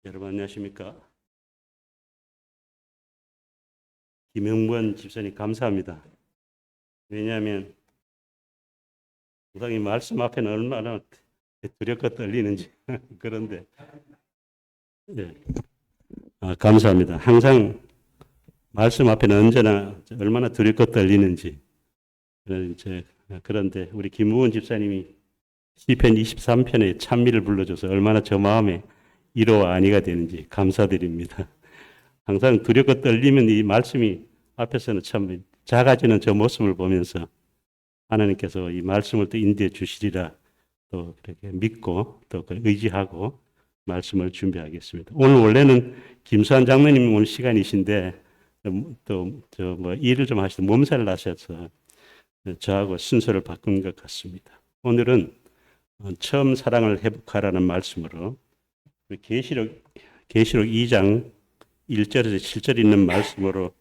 여러분 안녕하십니까? 김영권 집사님 감사합니다. 왜냐하면 무당이 말씀 앞에는 얼마나 두렵고 떨리는지 그런데 예, 감사합니다. 항상 말씀 앞에는 언제나 얼마나 두렵고 떨리는지 그런데 우리 김무원 집사님이 시편 23편에 찬미를 불러줘서 얼마나 저 마음에 위로와 안위가 되는지 감사드립니다. 항상 두렵고 떨리면 이 말씀이 앞에서는 참 작아지는 저 모습을 보면서 하나님께서 이 말씀을 또 인도해 주시리라 또 그렇게 믿고 또 의지하고 말씀을 준비하겠습니다. 오늘 원래는 김수환 장로님 오늘 시간이신데 또 저 뭐 일을 좀 하셔서 몸살을 나셔서 저하고 순서를 바꾼 것 같습니다. 오늘은 처음 사랑을 회복하라는 말씀으로 계시록 2장 1절에서 7절 있는 말씀으로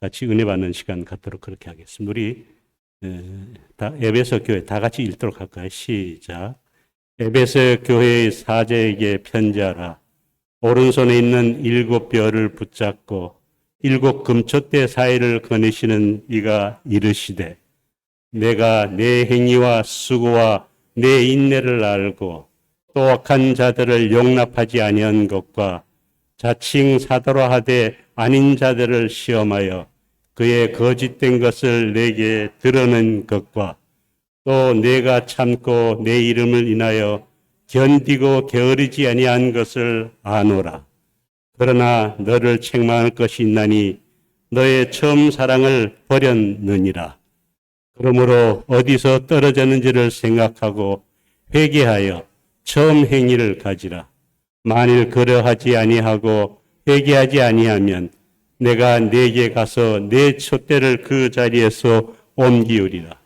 같이 은혜 받는 시간 갖도록 그렇게 하겠습니다. 우리 에베소 교회 다 같이 읽도록 할까요? 시작. 에베소 교회의 사제에게 편지하라. 오른손에 있는 7별을 붙잡고 7 금촛대 사이를 거니시는 이가 이르시되 내가 내 행위와 수고와 내 인내를 알고 또 악한 자들을 용납하지 아니한 것과 자칭 사도라 하되 아닌 자들을 시험하여 그의 거짓된 것을 내게 드러낸 것과 또 내가 참고 내 이름을 인하여 견디고 게으르지 아니한 것을 아노라. 그러나 너를 책망할 것이 있나니 너의 처음 사랑을 버렸느니라. 그러므로 어디서 떨어졌는지를 생각하고 회개하여 처음 행위를 가지라. 만일 그러하지 아니하고 회개하지 아니하면 내가 네게 가서 내 촛대를 그 자리에서 옮기우리라.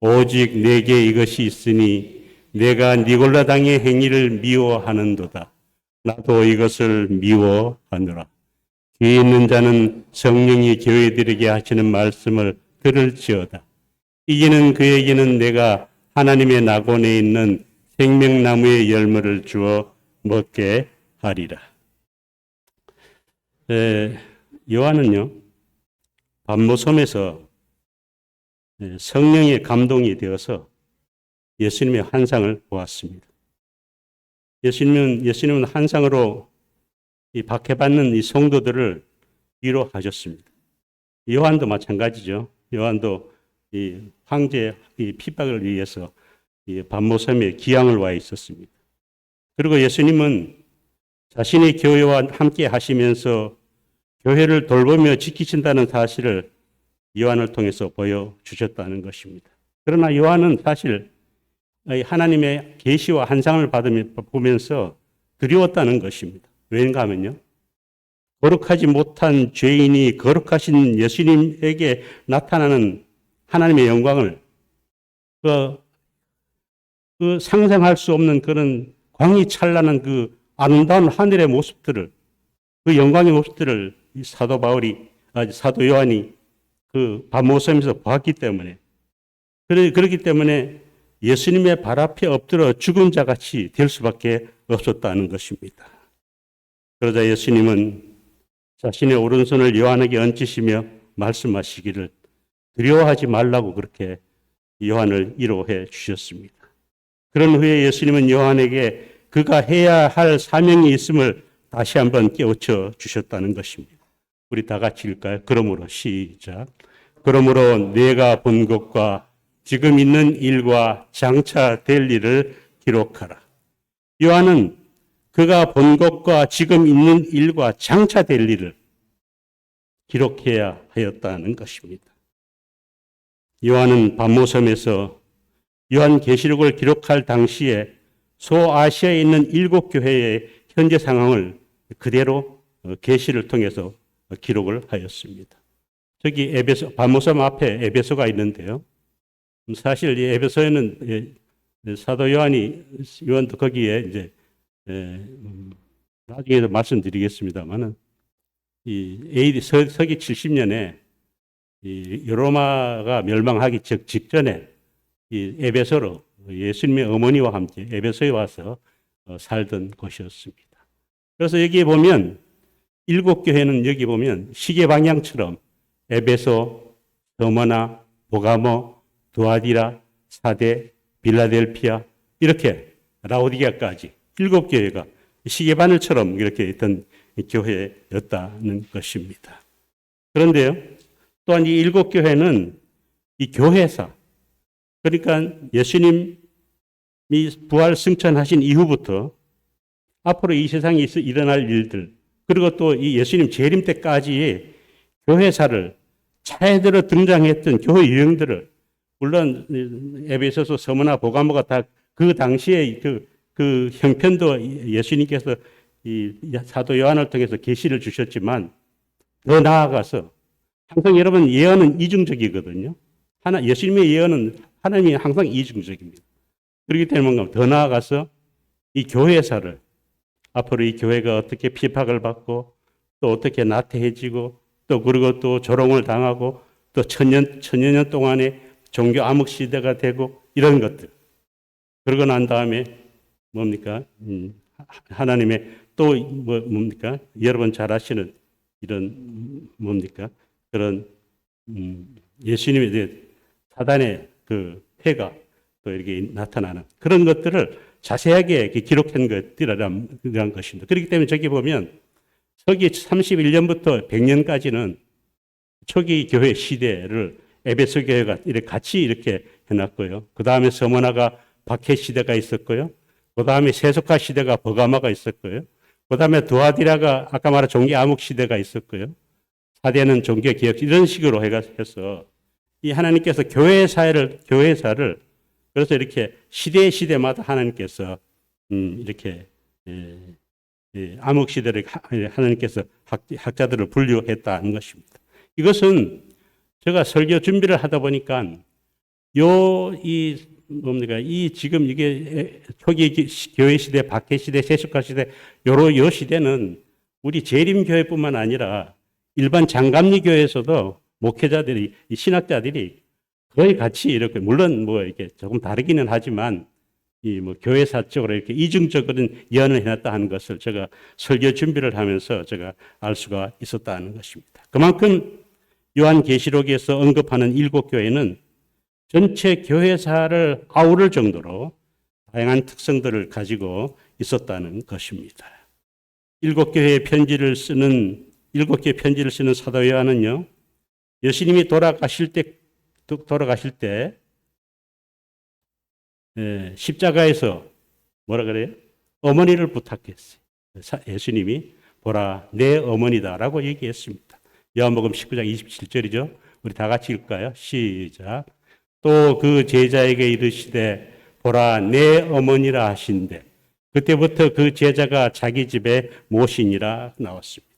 오직 내게 이것이 있으니 내가 니골라 당의 행위를 미워하는도다. 나도 이것을 미워하노라. 귀 있는 자는 성령이 교회들에게 하시는 말씀을 들을지어다. 이기는 그에게는 내가 하나님의 낙원에 있는 생명나무의 열매를 주어 먹게 하리라. 요한은요, 반모섬에서 성령의 감동이 되어서 예수님의 환상을 보았습니다. 예수님은 환상으로 이 박해받는 이 성도들을 위로하셨습니다. 요한도 마찬가지죠. 요한도 이 황제의 이 핍박을 위해서 이 반모섬에 기양을 와 있었습니다. 그리고 예수님은 자신의 교회와 함께 하시면서 교회를 돌보며 지키신다는 사실을 요한을 통해서 보여주셨다는 것입니다. 그러나 요한은 사실 하나님의 계시와 환상을 보면서 두려웠다는 것입니다. 왜인가 하면요, 거룩하지 못한 죄인이 거룩하신 예수님에게 나타나는 하나님의 영광을 그 상상할 수 없는 그런 광이 찬란한 그 아름다운 하늘의 모습들을, 그 영광의 모습들을 사도 요한이 그 밤모섬에서 보았기 때문에, 그렇기 때문에 예수님의 발 앞에 엎드려 죽은 자 같이 될 수밖에 없었다는 것입니다. 그러자 예수님은 자신의 오른손을 요한에게 얹으시며 말씀하시기를 두려워하지 말라고 그렇게 요한을 위로해 주셨습니다. 그런 후에 예수님은 요한에게 그가 해야 할 사명이 있음을 다시 한번 깨우쳐 주셨다는 것입니다. 우리 다 같이 읽을까요? 그러므로 시작. 그러므로 내가 본 것과 지금 있는 일과 장차 될 일을 기록하라. 요한은 그가 본 것과 지금 있는 일과 장차 될 일을 기록해야 하였다는 것입니다. 요한은 반모섬에서 요한계시록을 기록할 당시에 소아시아에 있는 7교회의 현재 상황을 그대로 계시를 통해서 기록을 하였습니다. 저기 반모섬 앞에 에베소가 있는데요. 사실 이 에베소에는 사도 요한도 거기에 이제 나중에도 말씀드리겠습니다만은 이 AD 서기 70년에 이 로마가 멸망하기 직전에 이 에베소로 예수님의 어머니와 함께 에베소에 와서 살던 곳이었습니다. 그래서 여기에 보면 일곱 교회는 여기 보면 시계 방향처럼 에베소, 서머나, 보가모, 두아디라, 사대, 빌라델피아 이렇게 라오디게아까지 일곱 교회가 시계바늘처럼 이렇게 있던 교회였다는 것입니다. 그런데요, 또한 이 일곱 교회는 이 교회사, 그러니까 예수님이 부활 승천하신 이후부터 앞으로 이 세상에 일어날 일들, 그리고 또 이 예수님 재림 때까지의 교회사를 차에 들어 등장했던 교회 유형들을, 물론 에베소서, 서머나, 보가모가 다 그 당시에 그 형편도 예수님께서 이 사도 요한을 통해서 계시를 주셨지만, 더 나아가서 항상 여러분 예언은 이중적이거든요. 예수님의 예언은 하나님이 항상 이중적입니다. 그렇기 때문에 뭔가 더 나아가서 이 교회사를, 앞으로 이 교회가 어떻게 핍박을 받고 또 어떻게 나태해지고 또 그리고 또 조롱을 당하고 또 천여년 동안의 종교 암흑 시대가 되고 이런 것들. 그러고 난 다음에 뭡니까? 하나님의 또 뭡니까? 여러분 잘 아시는 이런 뭡니까? 그런 예수님에 대해 사단의 그 해가 또 이렇게 나타나는 그런 것들을 자세하게 기록한 것들이란 것입니다. 그렇기 때문에 저기 보면 서기 31년부터 100년까지는 초기 교회 시대를 에베소 교회가 같이 이렇게 해놨고요. 그 다음에 서머나가 박해 시대가 있었고요. 그 다음에 세속화 시대가 버가마가 있었고요. 그 다음에 두아디라가 아까 말한 종교 암흑 시대가 있었고요. 사대는 종교 개혁, 이런 식으로 해서 이 하나님께서 교회사를 그래서 이렇게 시대마다 하나님께서 이렇게 암흑 시대를 하나님께서 학자들을 분류했다는 것입니다. 이것은 제가 설교 준비를 하다 보니까 이 지금 이게 초기 교회 시대, 박해 시대, 세속화 시대, 요 시대는 우리 재림교회뿐만 아니라 일반 장감리 교회에서도 목회자들이, 신학자들이 거의 같이 이렇게, 물론 뭐 이렇게 조금 다르기는 하지만 이 뭐 교회사적으로 이렇게 이중적으로 예언을 해놨다 하는 것을 제가 설교 준비를 하면서 제가 알 수가 있었다는 것입니다. 그만큼 요한계시록에서 언급하는 일곱 교회는 전체 교회사를 아우를 정도로 다양한 특성들을 가지고 있었다는 것입니다. 일곱 교회 편지를 쓰는 사도 요한은요, 예수님이 돌아가실 때 십자가에서 뭐라 그래요? 어머니를 부탁했어요. 예수님이 보라 내 어머니다라고 얘기했습니다. 요한복음 19장 27절이죠. 우리 다 같이 읽을까요? 시작. 또 그 제자에게 이르시되 보라 내 어머니라 하신대 그때부터 그 제자가 자기 집에 모시니라 나왔습니다.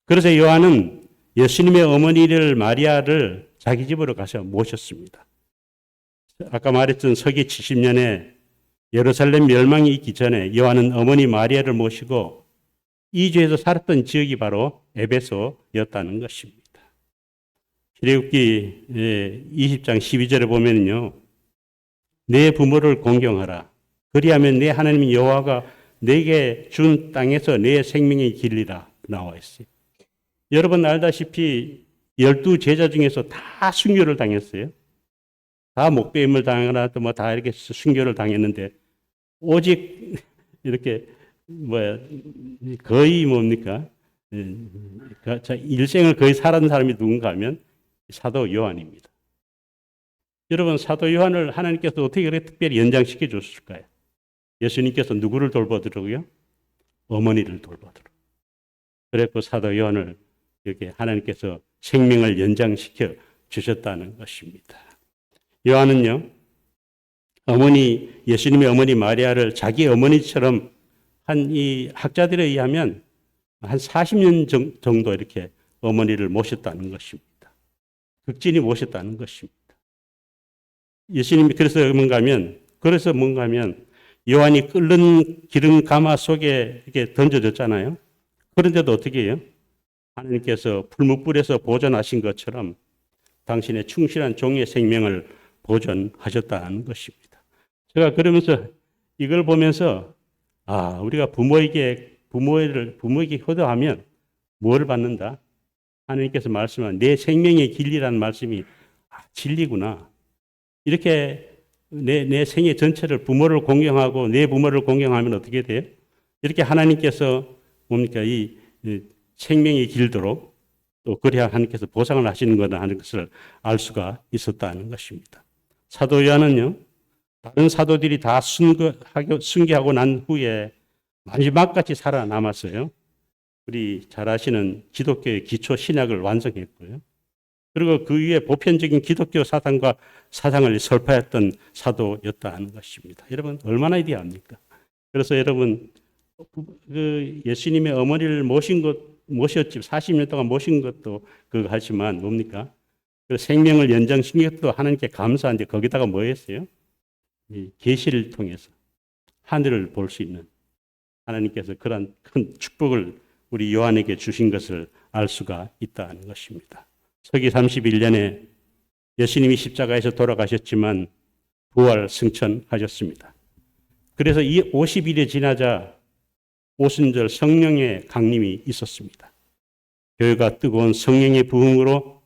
그래서 요한은 예수님의 어머니를 마리아를 자기 집으로 가서 모셨습니다. 아까 말했던 서기 70년에 예루살렘 멸망이 있기 전에 요한은 어머니 마리아를 모시고 이주에서 살았던 지역이 바로 에베소였다는 것입니다. 출애굽기 20장 12절에 보면요, 내 부모를 공경하라. 그리하면 내 하나님 여호와가 내게 준 땅에서 내 생명이 길리라 나와 있어요. 여러분 알다시피 12제자 중에서 다 순교를 당했어요. 다 목배임을 당하거나 또 뭐 다 이렇게 순교를 당했는데 오직 이렇게 거의 뭡니까? 일생을 거의 살았는 사람이 누군가 하면 사도 요한입니다. 여러분 사도 요한을 하나님께서 어떻게 그렇게 특별히 연장시켜 줬을까요? 예수님께서 누구를 돌보더라고요? 어머니를 돌보더라고요. 그래서 사도 요한을 이렇게 하나님께서 생명을 연장시켜 주셨다는 것입니다. 요한은요, 예수님의 어머니 마리아를 자기 어머니처럼 한 이 학자들에 의하면 한 40년 정도 이렇게 어머니를 모셨다는 것입니다. 극진히 모셨다는 것입니다. 예수님이 그래서 뭔가 하면 요한이 끓는 기름 가마 속에 이렇게 던져졌잖아요. 그런데도 어떻게 해요? 하나님께서 풀무불에서 보존하신 것처럼 당신의 충실한 종의 생명을 보존하셨다는 것입니다. 제가 그러면서 이걸 보면서 우리가 부모에게 부모에게 효도하면 뭘 받는다? 하나님께서 말씀한 내 생명의 진리라는 말씀이 진리구나. 이렇게 내 생애 전체를 부모를 공경하고 내 부모를 공경하면 어떻게 돼요? 이렇게 하나님께서 뭡니까? 이 생명이 길도록 또 그래야 하나님께서 보상을 하시는 거다 하는 것을 알 수가 있었다는 것입니다. 사도 요한은요, 다른 사도들이 다 순교하고 난 후에 마지막까지 살아남았어요. 우리 잘 아시는 기독교의 기초 신약을 완성했고요. 그리고 그 위에 보편적인 기독교 사상을 설파했던 사도였다 하는 것입니다. 여러분 얼마나 위대합니까? 그래서 여러분 그 예수님의 어머니를 모셨지 40년 동안 모신 것도 그거 하지만 뭡니까? 그 생명을 연장시킨 것도 하나님께 감사한데 거기다가 뭐 했어요? 이 계시를 통해서 하늘을 볼 수 있는 하나님께서 그런 큰 축복을 우리 요한에게 주신 것을 알 수가 있다는 것입니다. 서기 31년에 예수님이 십자가에서 돌아가셨지만 부활 승천하셨습니다. 그래서 이 50일이 지나자 오순절 성령의 강림이 있었습니다. 교회가 뜨거운 성령의 부흥으로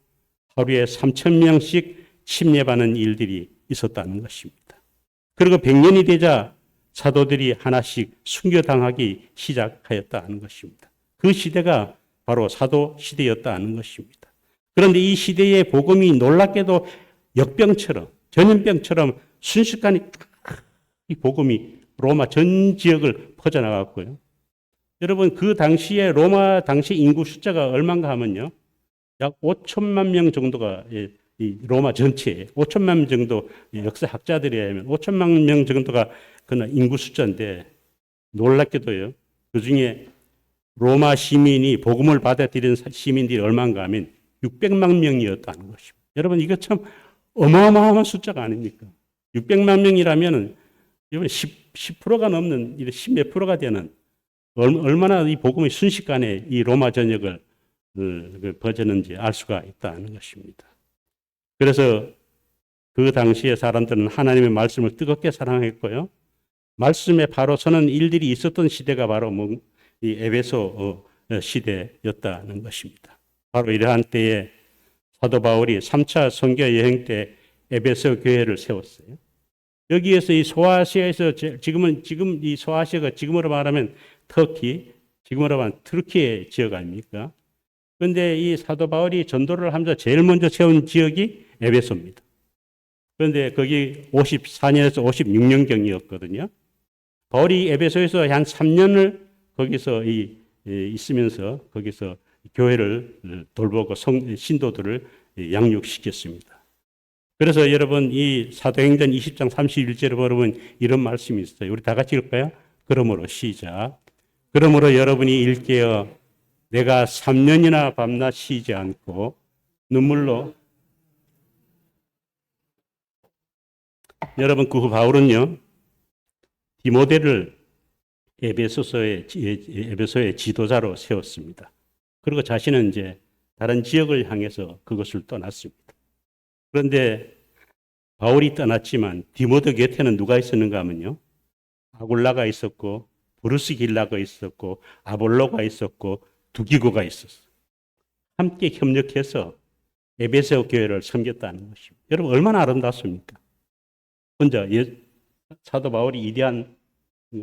하루에 3,000명씩 침례받는 일들이 있었다는 것입니다. 그리고 100년이 되자 사도들이 하나씩 순교당하기 시작하였다는 것입니다. 그 시대가 바로 사도 시대였다 하는 것입니다. 그런데 이 시대의 복음이 놀랍게도 역병처럼 전염병처럼 순식간에 이 복음이 로마 전 지역을 퍼져나갔고요. 여러분 그 당시에 로마 당시 인구 숫자가 얼마인가 하면요. 약 5천만 명 정도가 이 로마 전체에 5천만 명 정도 역사학자들에 의하면 5천만 명 정도가 그날 인구 숫자인데 놀랍게도요. 그중에 로마 시민이 복음을 받아들이는 시민들이 얼마인가 하면 600만 명이었다는 것입니다. 여러분 이거 참 어마어마한 숫자가 아닙니까? 600만 명이라면 10%가 넘는 10몇 프로가 되는 얼마나 이 복음이 순식간에 이 로마 전역을 퍼졌는지 알 수가 있다는 것입니다. 그래서 그 당시에 사람들은 하나님의 말씀을 뜨겁게 사랑했고요. 말씀에 바로 서는 일들이 있었던 시대가 바로 이 에베소 시대였다는 것입니다. 바로 이러한 때에 사도 바울이 3차 선교 여행 때 에베소 교회를 세웠어요. 여기에서 이 소아시아에서 지금 이 소아시아가 지금으로 말하면 터키, 지금으로 말하면 트르키예 지역 아닙니까? 그런데 이 사도 바울이 전도를 하면서 제일 먼저 세운 지역이 에베소입니다. 그런데 거기 54년에서 56년경이었거든요. 바울이 에베소에서 한 3년을 거기서 있으면서 거기서 교회를 돌보고 신도들을 양육시켰습니다. 그래서 여러분 이 사도행전 20장 31절에 보면 이런 말씀이 있어요. 우리 다 같이 읽을까요? 그러므로 시작. 그러므로 여러분이 일깨어 내가 3년이나 밤낮 쉬지 않고 눈물로 여러분 그 바울은요 디모데를 에베소의 지도자로 세웠습니다. 그리고 자신은 이제 다른 지역을 향해서 그것을 떠났습니다. 그런데 바울이 떠났지만 디모데 곁에는 누가 있었는가 하면요. 아굴라가 있었고 브루스길라가 있었고 아볼로가 있었고 두기고가 있었어요. 함께 협력해서 에베소 교회를 섬겼다는 것입니다. 여러분 얼마나 아름답습니까? 혼자 사도 바울이 위대한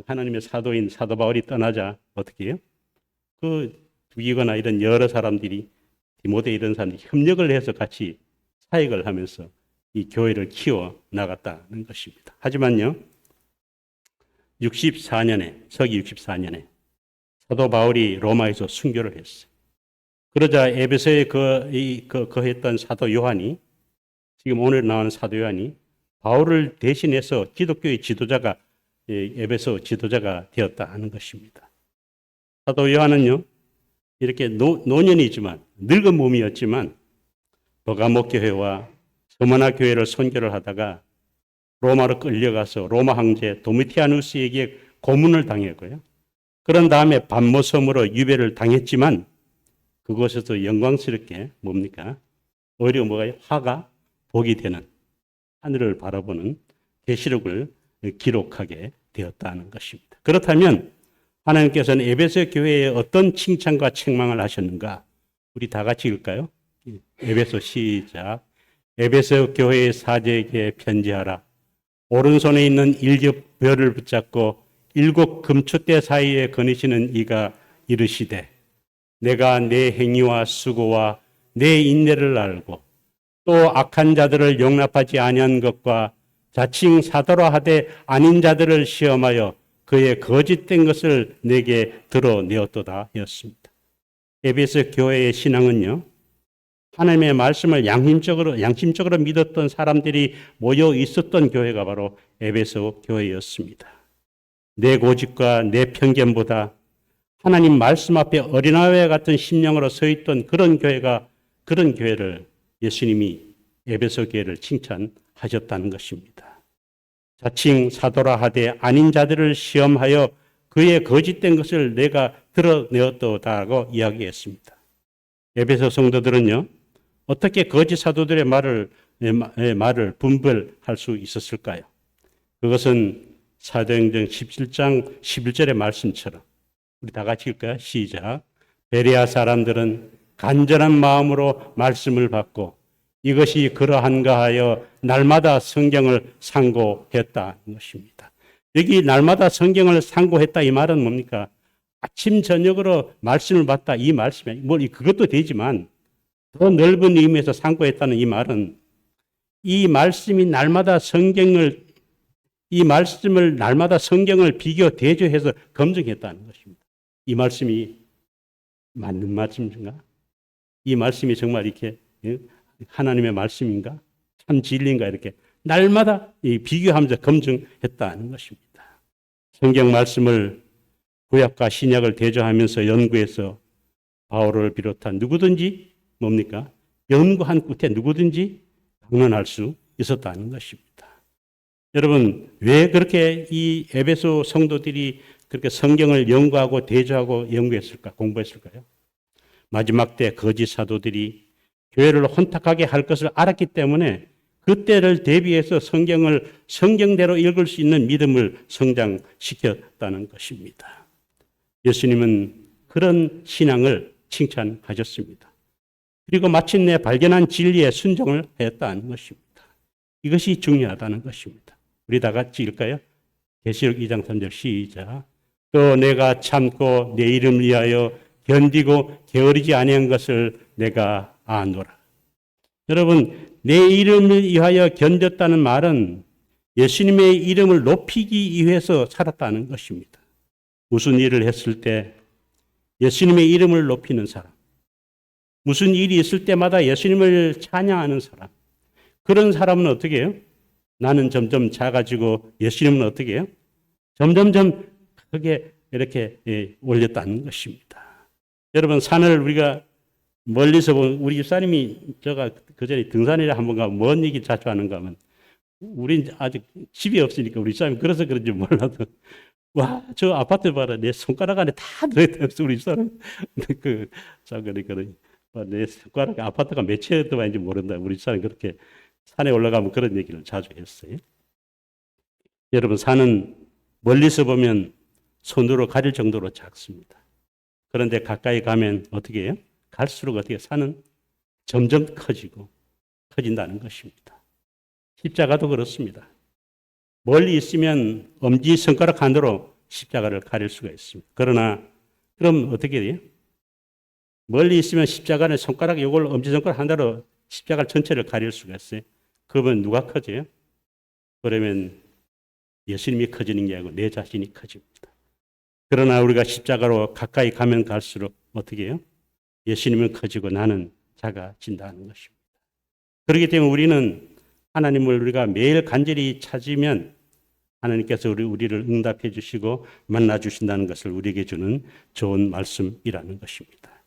하나님의 사도인 사도 바울이 떠나자 어떻게 해요? 그 두기거나 이런 여러 사람들이 디모데 이런 사람들이 협력을 해서 같이 사역을 하면서 이 교회를 키워 나갔다는 것입니다. 하지만요, 서기 64년에 사도 바울이 로마에서 순교를 했어요. 그러자 에베소에 거했던 사도 요한이 지금 오늘 나오는 사도 요한이 바울을 대신해서 기독교의 지도자가 에베소 지도자가 되었다 하는 것입니다. 사도 요한은요, 이렇게 노년이지만 늙은 몸이었지만 버가모 교회와 서머나 교회를 선교를 하다가 로마로 끌려가서 로마 황제 도미티아누스에게 고문을 당했고요. 그런 다음에 반모섬으로 유배를 당했지만 그곳에서 영광스럽게 뭡니까? 오히려 뭐가요? 화가 복이 되는 하늘을 바라보는 계시록을 기록하게 되었다는 것입니다. 그렇다면 하나님께서는 에베소 교회에 어떤 칭찬과 책망을 하셨는가? 우리 다 같이 읽을까요? 에베소 시작. 에베소 교회의 사제에게 편지하라. 오른손에 있는 7 별을 붙잡고 7 금촛대 사이에 거니시는 이가 이르시되 내가 내 행위와 수고와 내 인내를 알고 또 악한 자들을 용납하지 아니한 것과 자칭 사도라 하되 아닌 자들을 시험하여 그의 거짓된 것을 내게 드러내었도다 였습니다. 에베소 교회의 신앙은요, 하나님의 말씀을 양심적으로 믿었던 사람들이 모여 있었던 교회가 바로 에베소 교회였습니다. 내 고집과 내 편견보다 하나님 말씀 앞에 어린아이와 같은 심령으로 서 있던 그런 교회를 예수님이 에베소 교회를 칭찬하셨다는 것입니다. 자칭 사도라 하되 아닌 자들을 시험하여 그의 거짓된 것을 내가 드러내었도다라고 이야기했습니다. 에베소 성도들은요, 어떻게 거짓 사도들의 말을 분별할 수 있었을까요? 그것은 사도행전 17장 11절의 말씀처럼 우리 다 같이 읽을까요? 시작. 베레아 사람들은 간절한 마음으로 말씀을 받고 이것이 그러한가 하여 날마다 성경을 상고했다는 것입니다. 여기 날마다 성경을 상고했다 이 말은 뭡니까? 아침 저녁으로 말씀을 받다 이 말씀이 그것도 되지만 더 넓은 의미에서 상고했다는 이 말은 이 말씀이 이 말씀을 날마다 성경을 비교 대조해서 검증했다는 것입니다. 이 말씀이 맞는 말씀인가? 이 말씀이 정말 이렇게 하나님의 말씀인가? 참 진리인가? 이렇게 날마다 비교하면서 검증했다는 것입니다. 성경 말씀을 구약과 신약을 대조하면서 연구해서 바울을 비롯한 누구든지 뭡니까? 연구한 끝에 누구든지 강론할 수 있었다는 것입니다. 여러분, 왜 그렇게 이 에베소 성도들이 그렇게 성경을 연구하고 대조하고 연구했을까? 공부했을까요? 마지막 때 거짓 사도들이 교회를 혼탁하게 할 것을 알았기 때문에 그때를 대비해서 성경을 성경대로 읽을 수 있는 믿음을 성장시켰다는 것입니다. 예수님은 그런 신앙을 칭찬하셨습니다. 그리고 마침내 발견한 진리에 순종을 했다는 것입니다. 이것이 중요하다는 것입니다. 우리 다 같이 읽을까요? 계시록 2장 3절 시작. 또 내가 참고 내 이름을 위하여 견디고 게으르지 아니한 것을 내가 아노라. 여러분, 내 이름을 위하여 견뎠다는 말은 예수님의 이름을 높이기 위해서 살았다는 것입니다. 무슨 일을 했을 때 예수님의 이름을 높이는 사람, 무슨 일이 있을 때마다 예수님을 찬양하는 사람, 그런 사람은 어떻게 해요? 나는 점점 작아지고 예수님은 어떻게 해요? 점점점 크게 이렇게 올렸다는 것입니다. 여러분, 산을 우리가 멀리서 보면 우리 집사님이 제가 그전에 등산이라 한번 가면 뭔 얘기 자주 하는가 하면 우린 아직 집이 없으니까 우리 집사님이 그래서 그런지 몰라도 와, 저 아파트 봐라. 내 손가락 안에 다 들어있다. 우리 집사람. 내 손가락 아파트가 몇 채 들어있는지 모른다. 우리 집사람이 그렇게 산에 올라가면 그런 얘기를 자주 했어요. 여러분, 산은 멀리서 보면 손으로 가릴 정도로 작습니다. 그런데 가까이 가면 어떻게 해요? 갈수록 어떻게 산은 점점 커진다는 것입니다. 십자가도 그렇습니다. 멀리 있으면 엄지 손가락 하나로 십자가를 가릴 수가 있습니다. 그러나 그럼 어떻게 돼요? 멀리 있으면 십자가는 손가락 이걸 엄지손가락 하나로 십자가 전체를 가릴 수가 있어요. 그러면 누가 커져요? 그러면 예수님이 커지는 게 아니고 내 자신이 커집니다. 그러나 우리가 십자가로 가까이 가면 갈수록 어떻게 해요? 예수님은 커지고 나는 작아진다는 것입니다. 그렇기 때문에 우리는 하나님을 우리가 매일 간절히 찾으면 하나님께서 우리를 응답해 주시고 만나 주신다는 것을 우리에게 주는 좋은 말씀이라는 것입니다.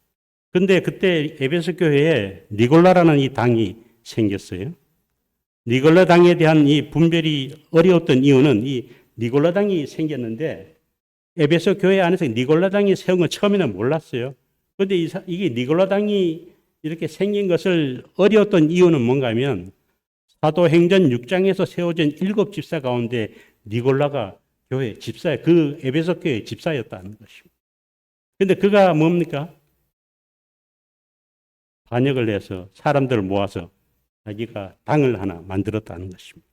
그런데 그때 에베소 교회에 니골라라는 이 당이 생겼어요. 니골라 당에 대한 이 분별이 어려웠던 이유는 이 니골라 당이 생겼는데 에베소 교회 안에서 니골라 당이 세운 건 처음에는 몰랐어요. 그런데 이게 니골라 당이 이렇게 생긴 것을 어려웠던 이유는 뭔가 하면 사도행전 6장에서 세워진 7 집사 가운데 니골라가 교회 집사, 그 에베소 교회 집사였다는 것입니다. 근데 그가 뭡니까? 반역을 해서 사람들을 모아서 자기가 당을 하나 만들었다는 것입니다.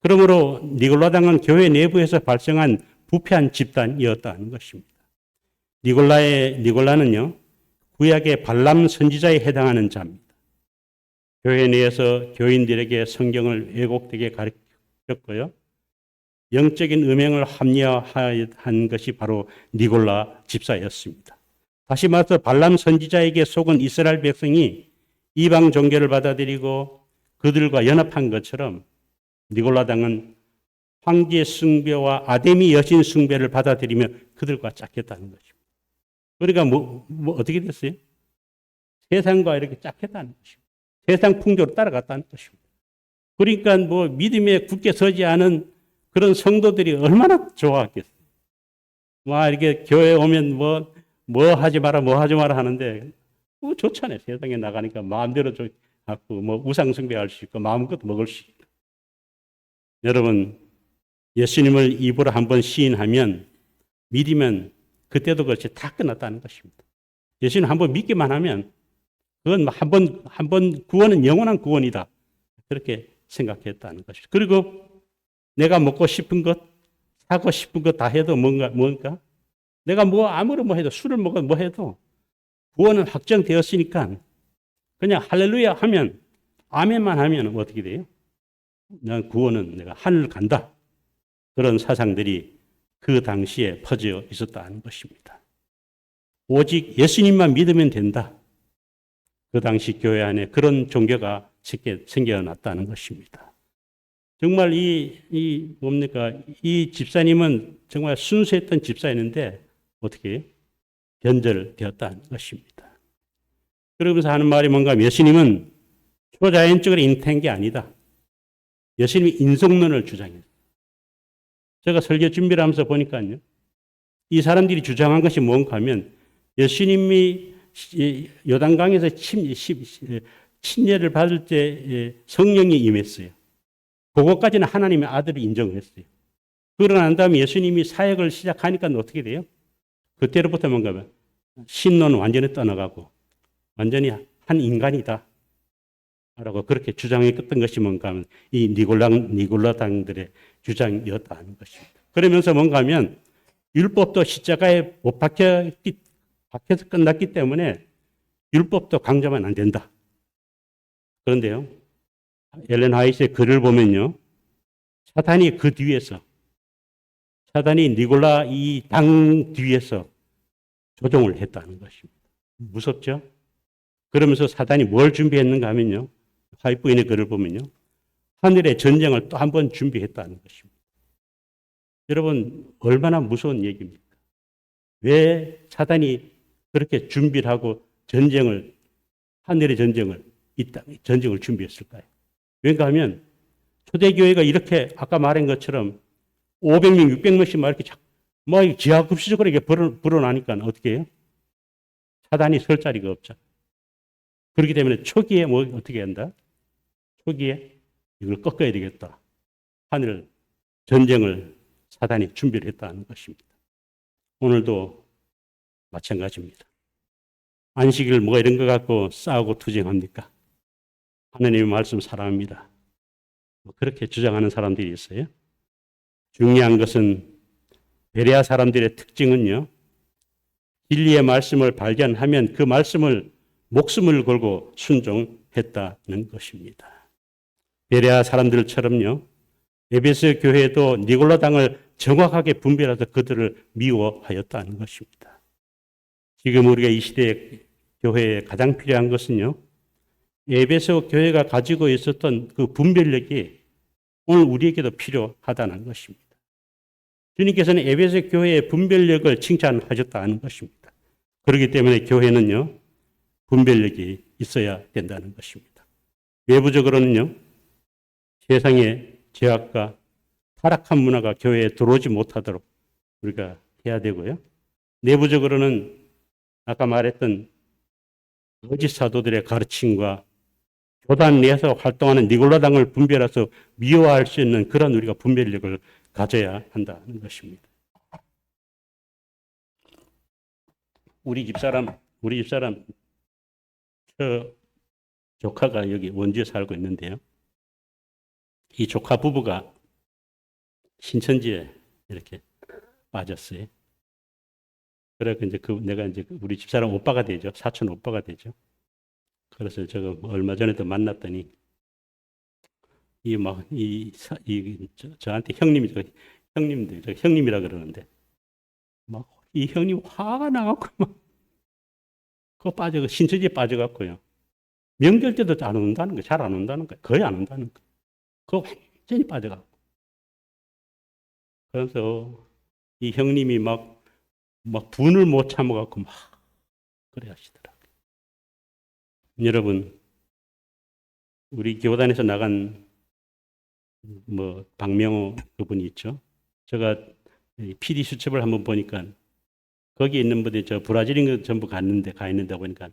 그러므로 니골라당은 교회 내부에서 발생한 부패한 집단이었다는 것입니다. 니골라는요, 구약의 발람 선지자에 해당하는 자입니다. 교회 내에서 교인들에게 성경을 왜곡되게 가르쳤고요. 영적인 음행을 합리화한 것이 바로 니골라 집사였습니다. 다시 말해서 발람 선지자에게 속은 이스라엘 백성이 이방 종교를 받아들이고 그들과 연합한 것처럼 니골라당은 황제 숭배와 아데미 여신 숭배를 받아들이며 그들과 짝했다는 것입니다. 그러니까 어떻게 됐어요? 세상과 이렇게 짝했다는 것입니다. 세상 풍조로 따라갔다는 것입니다. 그러니까 믿음에 굳게 서지 않은 그런 성도들이 얼마나 좋아했겠어요. 이렇게 교회 오면 뭐 하지 마라 하는데 좋잖아요. 세상에 나가니까 마음대로 갖고 우상 숭배할 수 있고 마음껏 먹을 수 있고. 여러분, 예수님을 입으로 한번 시인하면 믿으면 그때도 그렇지 다 끝났다는 것입니다. 예수님 한번 믿기만 하면 그건 한번 구원은 영원한 구원이다. 그렇게 생각했다는 것이죠. 그리고 내가 먹고 싶은 것, 사고 싶은 것 다 해도 뭔가? 내가 아무리 해도 술을 먹어 해도 구원은 확정되었으니까 그냥 할렐루야 하면 아멘만 하면 어떻게 돼요? 난 구원은 내가 하늘 간다. 그런 사상들이 그 당시에 퍼져 있었다는 것입니다. 오직 예수님만 믿으면 된다. 그 당시 교회 안에 그런 종교가 생겨났다는 것입니다. 정말 이 집사님은 정말 순수했던 집사였는데 어떻게 변절되었다는 것입니다. 그러면서 하는 말이 뭔가 예수님은 초자연적으로 잉태한 게 아니다. 예수님이 인성론을 주장했어요. 제가 설교 준비를 하면서 보니까요. 이 사람들이 주장한 것이 뭔가 하면 예수님이 요단강에서 침례를 받을 때 성령이 임했어요. 그것까지는 하나님의 아들을 인정했어요. 그러고 난 다음에 예수님이 사역을 시작하니까 어떻게 돼요? 그때로부터 뭔가 하면 신론은 완전히 떠나가고 완전히 한 인간이다. 라고 그렇게 주장했던 것이 뭔가 하면 이 니골라당들의 주장이었다는 것입니다. 그러면서 뭔가 하면 율법도 십자가에 못 박혀서 끝났기 때문에 율법도 강조하면 안 된다. 그런데요, 엘렌 화이트의 글을 보면요, 사단이 그 뒤에서, 사단이 니골라 이 당 뒤에서 조종을 했다는 것입니다. 무섭죠? 그러면서 사단이 뭘 준비했는가 하면요, 화이트부인의 글을 보면요, 하늘의 전쟁을 또 한 번 준비했다는 것입니다. 여러분, 얼마나 무서운 얘기입니까? 왜 사단이 그렇게 준비를 하고 하늘의 전쟁을, 이 땅의 전쟁을 준비했을까요? 왜냐 하면 초대교회가 이렇게 아까 말한 것처럼 500명, 600명씩 막 이렇게 지하급수적으로 이렇게 불어나니까 어떻게 해요? 사단이 설 자리가 없죠. 그렇기 때문에 초기에 어떻게 한다? 초기에 이걸 꺾어야 되겠다. 하늘 전쟁을 사단이 준비를 했다는 것입니다. 오늘도 마찬가지입니다. 안식일 이런 거 갖고 싸우고 투쟁합니까? 하나님의 말씀 사랑합니다. 그렇게 주장하는 사람들이 있어요. 중요한 것은 베레아 사람들의 특징은요, 진리의 말씀을 발견하면 그 말씀을 목숨을 걸고 순종했다는 것입니다. 베레아 사람들처럼요, 에베소 교회도 니골라당을 정확하게 분별해서 그들을 미워하였다는 것입니다. 지금 우리가 이 시대의 교회에 가장 필요한 것은요, 에베소 교회가 가지고 있었던 그 분별력이 오늘 우리에게도 필요하다는 것입니다. 주님께서는 에베소 교회의 분별력을 칭찬하셨다는 것입니다. 그렇기 때문에 교회는요, 분별력이 있어야 된다는 것입니다. 외부적으로는요, 세상의 죄악과 타락한 문화가 교회에 들어오지 못하도록 우리가 해야 되고요. 내부적으로는 아까 말했던 거짓 사도들의 가르침과 교단 내에서 활동하는 니골라당을 분별해서 미워할 수 있는 그런 우리가 분별력을 가져야 한다는 것입니다. 우리 집사람, 저 조카가 여기 원주에 살고 있는데요. 이 조카 부부가 신천지에 이렇게 빠졌어요. 그래서 이제 내가 이제 우리 집사람 오빠가 되죠. 사촌 오빠가 되죠. 그래서 제가 얼마 전에도 만났더니 저한테 형님이라 그러는데 막 이 형님 화가 나갖고 막 신천지에 빠져갖고요. 명절 때도 안 온다는 거예요. 잘 안 온다는 거예요. 거의 안 온다는 거예요. 그거 완전히 빠져갖고. 그래서 이 형님이 막 분을 못 참아갖고 막 그래 하시더라고요. 여러분, 우리 교단에서 나간 박명호 그분이 있죠. 제가 PD 수첩을 한번 보니까 거기 있는 분들이 저 브라질인 전부 가 있는데 보니까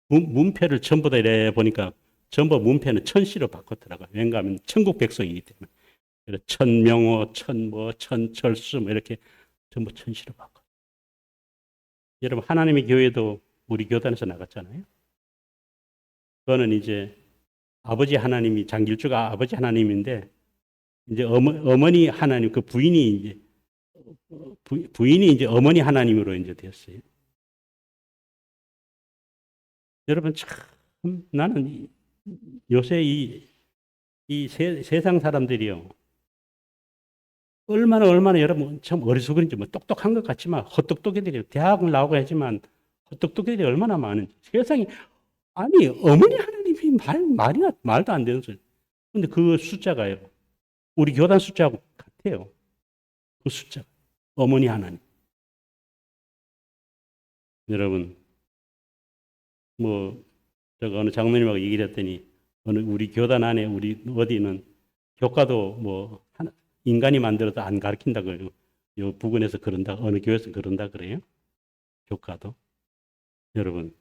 문패를 전부 다 이래 보니까 전부 문패는 천씨로 바꿨더라고요. 왜냐하면 천국 백성이기 때문에. 그래서 천명호, 천철수 이렇게 전부 천씨로 바꿨어요. 여러분, 하나님의 교회도 우리 교단에서 나갔잖아요. 그거는 이제 아버지 하나님이 장길주가 아버지 하나님인데 이제 어머니 하나님 그 부인이 이제 어머니 하나님으로 이제 됐어요. 여러분 참 나는 요새 이 세상 사람들이요. 얼마나 여러분 참 어리석은지 똑똑한 것 같지만 헛똑똑이들이 대학을 나오고 하지만 헛똑똑이들이 얼마나 많은지 세상에 아니 어머니 하나님이 말도 안 되는 소리. 근데 그 숫자가요. 우리 교단 숫자하고 같아요. 그 숫자. 어머니 하나님. 여러분 제가 어느 장로님하고 얘기를 했더니 우리 교단 안에 우리 어디는 교과도 인간이 만들어도 안 가르친다 그래요. 요 부근에서 그런다. 어느 교회에서 그런다 그래요. 교과도. 여러분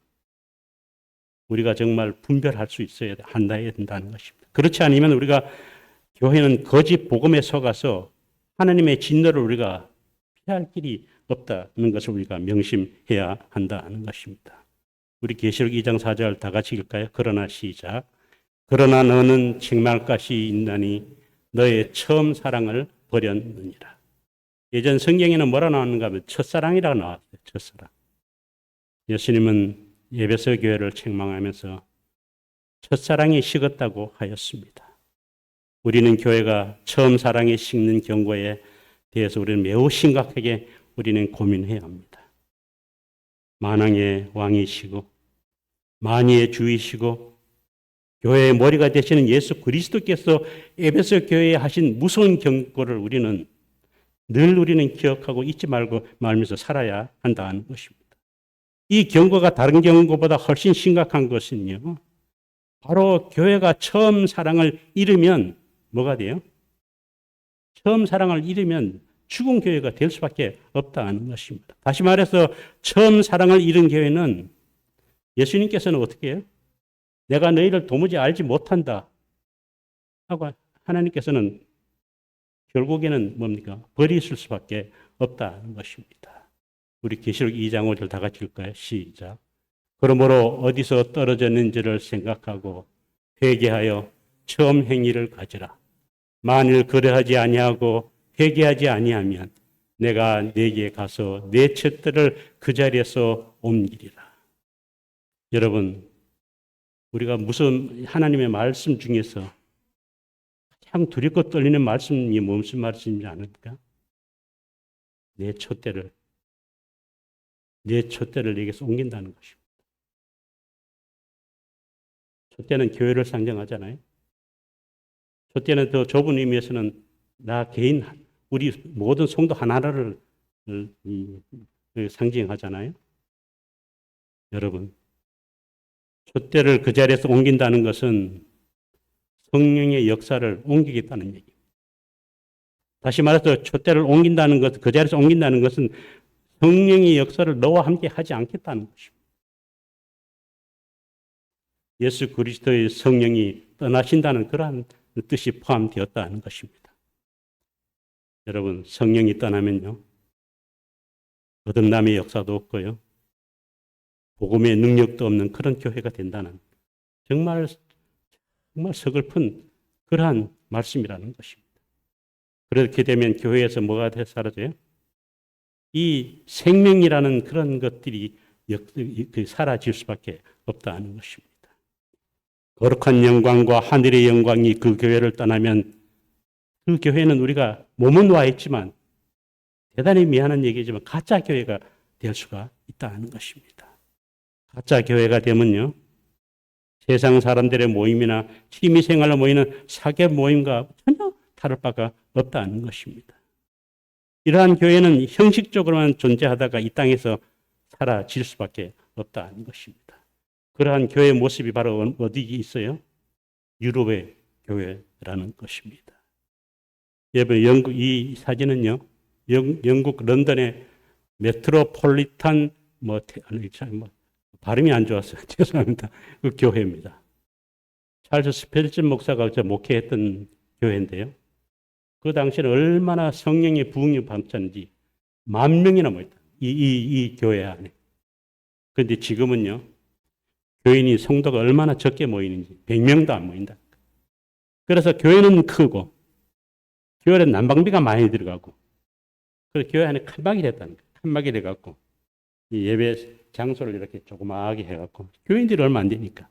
우리가 정말 분별할 수 있어야 된다는 것입니다. 그렇지 않으면 우리가 교회는 거짓 복음에 속아서 하나님의 진노를 우리가 피할 길이 없다는 것을 우리가 명심해야 한다는 것입니다. 우리 계시록 2장 4절 다 같이 읽을까요? 그러나 시작. 그러나 너는 책망할 것이 있나니 너의 처음 사랑을 버렸느니라. 예전 성경에는 뭐라 나왔는가 하면 첫사랑이라고 나왔어요. 첫사랑. 예수님은 에베소 교회를 책망하면서 첫사랑이 식었다고 하였습니다. 우리는 교회가 처음 사랑에 식는 경고에 대해서 우리는 매우 심각하게 우리는 고민해야 합니다. 만왕의 왕이시고 만유의 주이시고 교회의 머리가 되시는 예수 그리스도께서 에베소 교회에 하신 무서운 경고를 우리는 기억하고 잊지 말면서 살아야 한다는 것입니다. 이 경고가 다른 경고보다 훨씬 심각한 것은요. 바로 교회가 처음 사랑을 잃으면 뭐가 돼요? 처음 사랑을 잃으면 죽은 교회가 될 수밖에 없다는 것입니다. 다시 말해서 처음 사랑을 잃은 교회는 예수님께서는 어떻게 해요? 내가 너희를 도무지 알지 못한다 하고 하나님께서는 결국에는 뭡니까? 버리실 수밖에 없다는 것입니다. 우리 계시록 2장 5절 다 같이 읽을까요? 시작. 그러므로 어디서 떨어졌는지를 생각하고 회개하여 처음 행위를 가지라. 만일 그러하지 아니하고 회개하지 아니하면 내가 네게 가서 네 첩들을 그 자리에서 옮기리라. 여러분, 우리가 무슨 하나님의 말씀 중에서 가장 두렵고 떨리는 말씀이 무슨 말씀인지 아십니까? 내 촛대를 내게서 옮긴다는 것입니다. 촛대는 교회를 상징하잖아요. 촛대는 더 좁은 의미에서는 나 개인, 우리 모든 성도 하나를 상징하잖아요. 여러분, 촛대를 그 자리에서 옮긴다는 것은 성령의 역사를 옮기겠다는 얘기입니다. 다시 말해서 촛대를 옮긴다는 것, 그 자리에서 옮긴다는 것은 성령의 역사를 너와 함께 하지 않겠다는 것입니다. 예수 그리스도의 성령이 떠나신다는 그러한 뜻이 포함되었다는 것입니다. 여러분, 성령이 떠나면요, 거듭남의 역사도 없고요, 복음의 능력도 없는 그런 교회가 된다는 정말 서글픈 그러한 말씀이라는 것입니다. 그렇게 되면 교회에서 뭐가 사라져요? 이 생명이라는 그런 것들이 사라질 수밖에 없다는 것입니다. 거룩한 영광과 하늘의 영광이 그 교회를 떠나면 그 교회는 우리가 몸은 와 있지만 대단히 미안한 얘기지만 가짜 교회가 될 수가 있다는 것입니다. 가짜 교회가 되면요, 세상 사람들의 모임이나 취미생활로 모이는 사교 모임과 전혀 다를 바가 없다는 것입니다. 이러한 교회는 형식적으로만 존재하다가 이 땅에서 사라질 수밖에 없다는 것입니다. 그러한 교회 모습이 바로 어디 있어요? 유럽의 교회라는 것입니다. 여러분, 이 사진은요, 영국 런던의 메트로폴리탄 발음이 안 좋았어요. 죄송합니다. 그 교회입니다. 찰스 스펠전 목사가 목회했던 교회인데요. 그 당시에는 얼마나 성령의 부흥이 받쳤는지 10,000명이나 모였다. 이 교회 안에. 그런데 지금은요, 교인이 성도가 얼마나 적게 모이는지 100명도 안 모인다. 그래서 교회는 크고 교회는 난방비가 많이 들어가고 그래서 교회 안에 칸막이 됐다는 거예요. 칸막이 돼갖고 이 예배 장소를 이렇게 조그마하게 해갖고 교인들이 얼마 안 되니까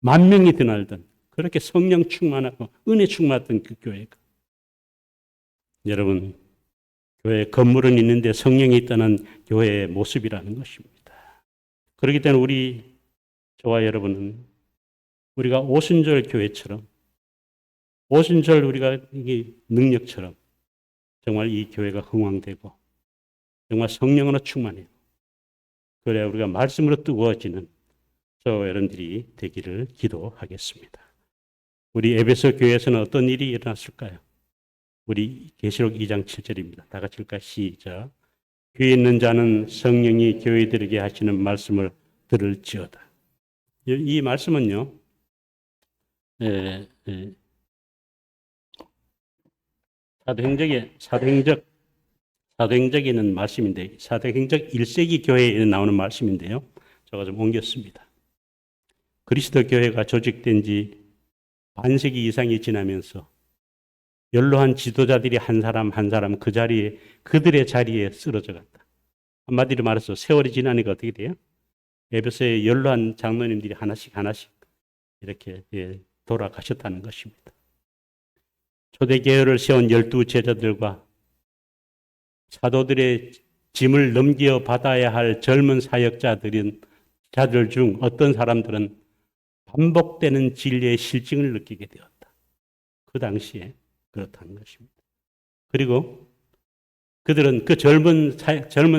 10,000명이 드날던 그렇게 성령 충만하고 은혜 충만했던 그 교회가, 여러분, 교회 건물은 있는데 성령이 떠난 교회의 모습이라는 것입니다. 그렇기 때문에 저와 여러분은 우리가 오순절 교회처럼, 오순절 우리가 이게 능력처럼 정말 이 교회가 흥왕되고 정말 성령으로 충만해요. 그래 우리가 말씀으로 뜨거워지는 저와 여러분들이 되기를 기도하겠습니다. 우리 에베소 교회에서는 어떤 일이 일어났을까요? 우리 계시록 2장 7절입니다. 다 같이 읽을까요? 시작. 귀 있는 자는 성령이 교회들에게 하시는 말씀을 들을지어다. 이 말씀은요, 사도행적에는 말씀인데, 사도행적 1세기 교회에 나오는 말씀인데요. 제가 좀 옮겼습니다. 그리스도 교회가 조직된 지 반세기 이상이 지나면서 연로한 지도자들이 한 사람 한 사람 그들의 자리에 쓰러져 갔다. 한마디로 말해서 세월이 지나니까 어떻게 돼요? 에베소의 연로한 장로님들이 하나씩 이렇게 돌아가셨다는 것입니다. 초대교회를 세운 12 제자들과 사도들의 짐을 넘겨 받아야 할 젊은 사역자들 중 어떤 사람들은 반복되는 진리의 실증을 느끼게 되었다. 그 당시에 그렇다는 것입니다. 그리고 그들은 그 젊은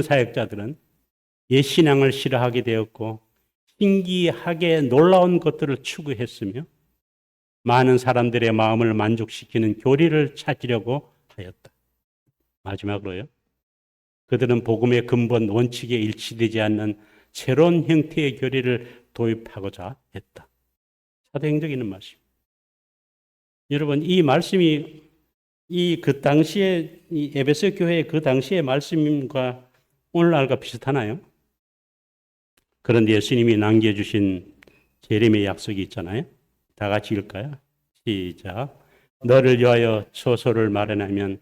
사역자들은 옛 신앙을 싫어하게 되었고 신기하게 놀라운 것들을 추구했으며 많은 사람들의 마음을 만족시키는 교리를 찾으려고 하였다. 마지막으로요. 그들은 복음의 근본 원칙에 일치되지 않는 새로운 형태의 교리를 도입하고자 했다. 사도행적에 있는 말씀. 여러분, 이 말씀이 그 당시에 이 에베소 교회의 그 당시의 말씀과 오늘날과 비슷하나요? 그런데 예수님이 남겨주신 재림의 약속이 있잖아요. 다 같이 읽을까요? 시작. 너를 위하여 처소를 마련하면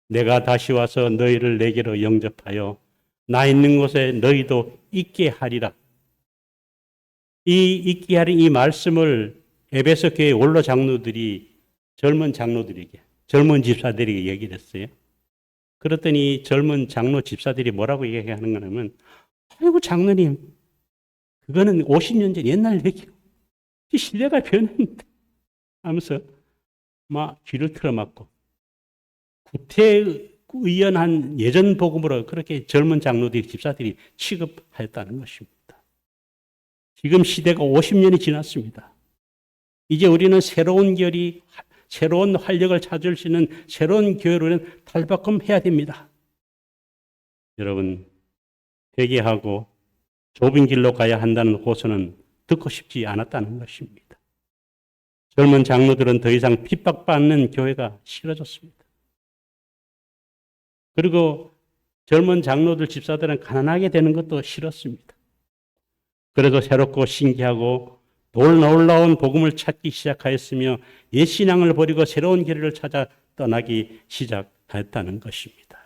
내가 다시 와서 너희를 내게로 영접하여 나 있는 곳에 너희도 있게 하리라. 이 있게 하리 이 말씀을 에베소 교회 원로 장로들이 젊은 집사들에게 얘기를 했어요. 그랬더니 젊은 장로 집사들이 뭐라고 얘기하는 거냐면, 아이고 장로님, 그거는 50년 전 옛날 얘기고 시대가 변했는데 하면서 막 귀를 틀어막고 구태의연한 예전 복음으로 그렇게 젊은 장로들이 집사들이 취급하였다는 것입니다. 지금 시대가 50년이 지났습니다. 이제 우리는 새로운 활력을 찾을 수 있는 새로운 교회로는 탈바꿈해야 됩니다. 여러분, 회개하고 좁은 길로 가야 한다는 호소는 듣고 싶지 않았다는 것입니다. 젊은 장로들은 더 이상 핍박받는 교회가 싫어졌습니다. 그리고 젊은 장로들 집사들은 가난하게 되는 것도 싫었습니다. 그래도 새롭고 신기하고 놀라운 복음을 찾기 시작하였으며 옛 신앙을 버리고 새로운 길을 찾아 떠나기 시작했다는 것입니다.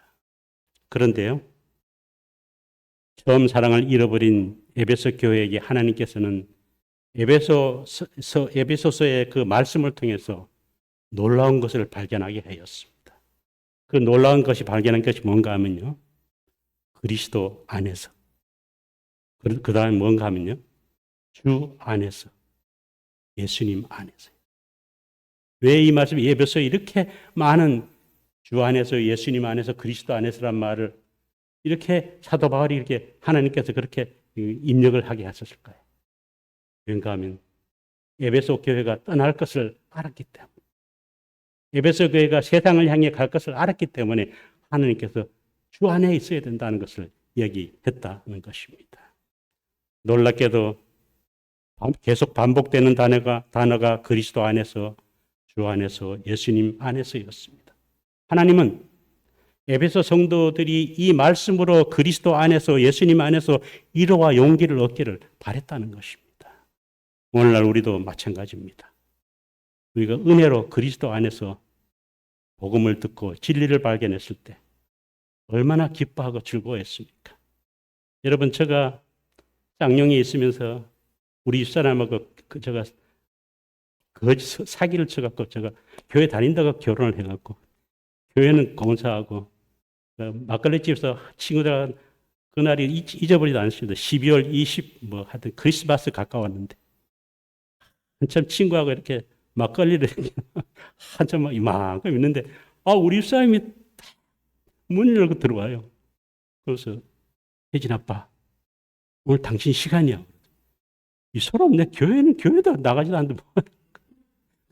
그런데요, 처음 사랑을 잃어버린 에베소 교회에게 하나님께서는 에베소서의 그 말씀을 통해서 놀라운 것을 발견하게 하였습니다. 그 놀라운 것이 발견한 것이 뭔가 하면요, 그리스도 안에서. 그 다음에 뭔가 하면요, 주 안에서, 예수님 안에서. 왜 이 말씀이 에베소에 이렇게 많은 주 안에서, 예수님 안에서, 그리스도 안에서란 말을 이렇게 사도 바울이 이렇게 하나님께서 그렇게 입력을 하게 하셨을까요? 왜인가 하면 에베소 교회가 떠날 것을 알았기 때문에, 에베소 교회가 세상을 향해 갈 것을 알았기 때문에 하나님께서 주 안에 있어야 된다는 것을 얘기했다는 것입니다. 놀랍게도 계속 반복되는 단어가 그리스도 안에서, 주 안에서, 예수님 안에서였습니다. 하나님은 에베소 성도들이 이 말씀으로 그리스도 안에서, 예수님 안에서 위로와 용기를 얻기를 바랬다는 것입니다. 오늘날 우리도 마찬가지입니다. 우리가 은혜로 그리스도 안에서 복음을 듣고 진리를 발견했을 때 얼마나 기뻐하고 즐거워했습니까? 여러분, 제가 쌍용에 있으면서 우리 집사람하고 제가 사기를 쳐갖고 제가 교회 다닌다가 결혼을 해갖고 교회는 공사하고 막걸리집에서 친구들 그날이 잊어버리지 않습니다. 12월 20 하여튼 크리스마스 가까웠는데 한참 친구하고 이렇게 막걸리를 한참 이만큼 있는데 우리 집사람이 문을 열고 들어와요. 그래서 혜진 아빠, 오늘 당신 시간이야. 이 사람 내 교회도 나가지도 않는데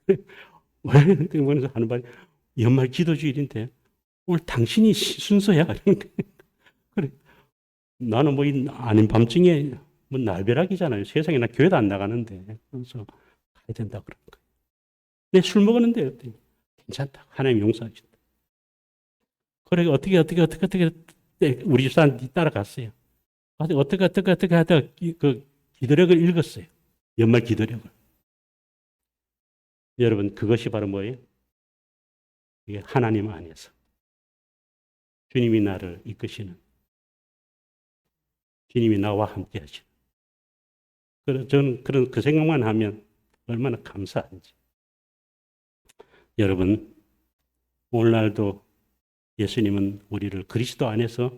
왜 이렇게 하는 말이 연말 기도주일인데 오늘 당신이 순서야. 그래. 나는 이 아닌 밤중에 날벼락이잖아요. 세상에 나 교회도 안 나가는데. 그래서 가야 된다 그런 거예요. 내 술 먹었는데 괜찮다. 하나님 용서하신다. 그래 어떻게 우리 집사람 따라갔어요. 어떻게 하다가 그 기도력을 읽었어요. 연말 기도력을. 여러분, 그것이 바로 뭐예요? 이게 하나님 안에서 주님이 나를 이끄시는, 주님이 나와 함께 하시는. 저는 그 생각만 하면 얼마나 감사한지. 여러분, 오늘날도 예수님은 우리를 그리스도 안에서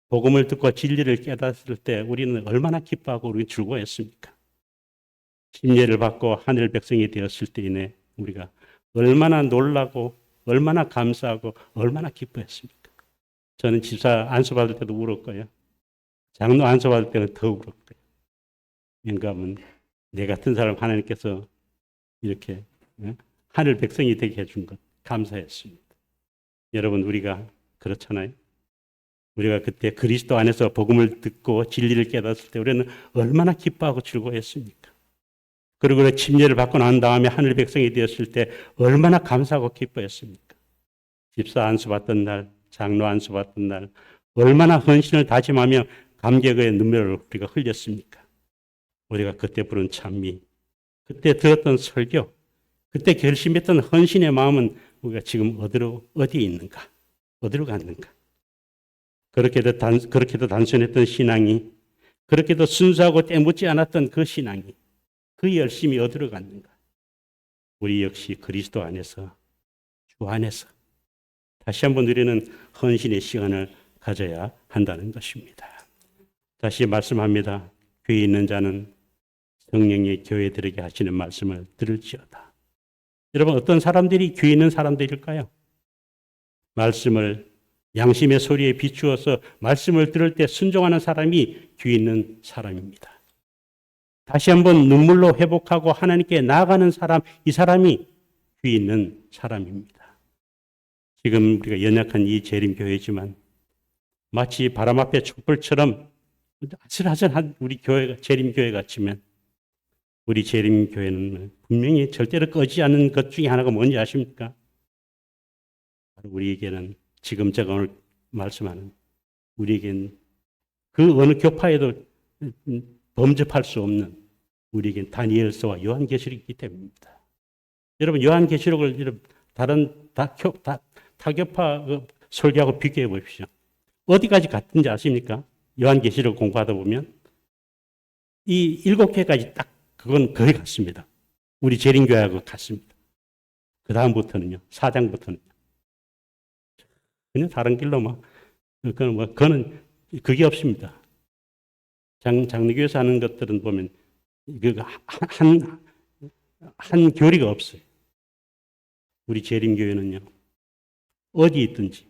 복음을 듣고 진리를 깨닫을 때 우리는 얼마나 기뻐하고 우리는 즐거워했습니까? 침례를 받고 하늘 백성이 되었을 때에 우리가 얼마나 놀라고 얼마나 감사하고 얼마나 기뻐했습니까? 저는 집사 안수받을 때도 울었고요. 장로 안수받을 때는 더 울었고요. 뭔가 하면 내 같은 사람 하나님께서 이렇게 하늘 백성이 되게 해준 것 감사했습니다. 여러분, 우리가 그렇잖아요. 우리가 그때 그리스도 안에서 복음을 듣고 진리를 깨닫을 때 우리는 얼마나 기뻐하고 즐거워했습니까? 그리고 침례를 받고 난 다음에 하늘 백성이 되었을 때 얼마나 감사하고 기뻐했습니까? 집사 안수 받던 날, 장로 안수 받던 날 얼마나 헌신을 다짐하며 감격의 눈물을 우리가 흘렸습니까? 우리가 그때 부른 찬미, 그때 들었던 설교, 그때 결심했던 헌신의 마음은 우리가 지금 어디에 있는가? 어디로 갔는가? 그렇게도 단순했던 신앙이, 그렇게도 순수하고 때묻지 않았던 그 신앙이, 그 열심이 어디로 갔는가? 우리 역시 그리스도 안에서, 주 안에서 다시 한번 우리는 헌신의 시간을 가져야 한다는 것입니다. 다시 말씀합니다. 교회에 있는 자는 성령이 교회에 들어게 하시는 말씀을 들을지어다. 여러분, 어떤 사람들이 교회에 있는 사람들일까요? 말씀을 양심의 소리에 비추어서 말씀을 들을 때 순종하는 사람이 교회에 있는 사람입니다. 다시 한번 눈물로 회복하고 하나님께 나아가는 사람, 이 사람이 교회에 있는 사람입니다. 지금 우리가 연약한 이 재림교회지만 마치 바람 앞에 촛불처럼 아슬아슬한 우리 교회가 재림교회 같지만 우리 재림교회는 분명히 절대로 꺼지지 않는 것 중에 하나가 뭔지 아십니까? 바로 우리에게는 지금 제가 오늘 말씀하는 우리에겐 그 어느 교파에도 범접할 수 없는 우리에겐 다니엘서와 요한계시록이 있기 때문입니다. 여러분 요한계시록을 다른 타교파 설교하고 비교해 보십시오. 어디까지 같은지 아십니까? 요한계시록 공부하다 보면 이 7개까지 딱 그건 거의 같습니다. 우리 재림교회하고 같습니다. 그 다음부터는요. 4장부터는 그냥 다른 길로 그거는 그게 없습니다. 장로교에서 하는 것들은 보면 한 교리가 없어요. 우리 재림교회는요. 어디 있든지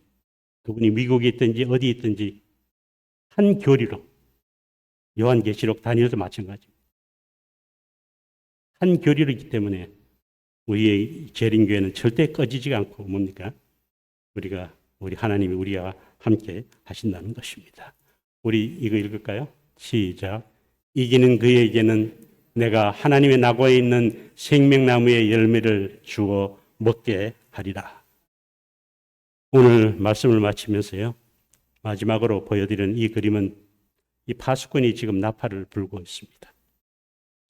그분이 미국에 있든지 어디 있든지 한 교리로 요한계시록 다니엘도 마찬가지입니다. 한 교리로 있기 때문에 우리의 재림교회는 절대 꺼지지가 않고 뭡니까? 우리 하나님이 우리와 함께 하신다는 것입니다. 우리 이거 읽을까요? 시작. 이기는 그에게는 내가 하나님의 나고에 있는 생명나무의 열매를 주어 먹게 하리라. 오늘 말씀을 마치면서요. 마지막으로 보여드리는 이 그림은 이 파수꾼이 지금 나팔을 불고 있습니다.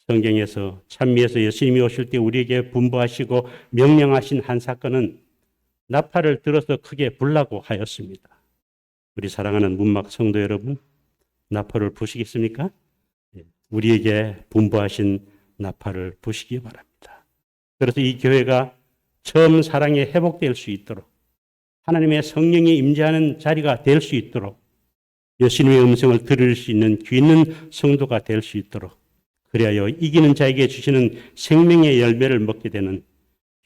성경에서 찬미에서 예수님이 오실 때 우리에게 분부하시고 명령하신 한 사건은 나팔을 들어서 크게 불라고 하였습니다. 우리 사랑하는 문막 성도 여러분, 나팔을 부시겠습니까? 우리에게 분부하신 나팔을 부시기 바랍니다. 그래서 이 교회가 처음 사랑에 회복될 수 있도록 하나님의 성령이 임재하는 자리가 될 수 있도록 예수님의 음성을 들을 수 있는 귀 있는 성도가 될 수 있도록 그리하여 이기는 자에게 주시는 생명의 열매를 먹게 되는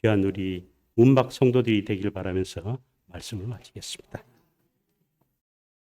귀한 우리 문막 성도들이 되길 바라면서 말씀을 마치겠습니다.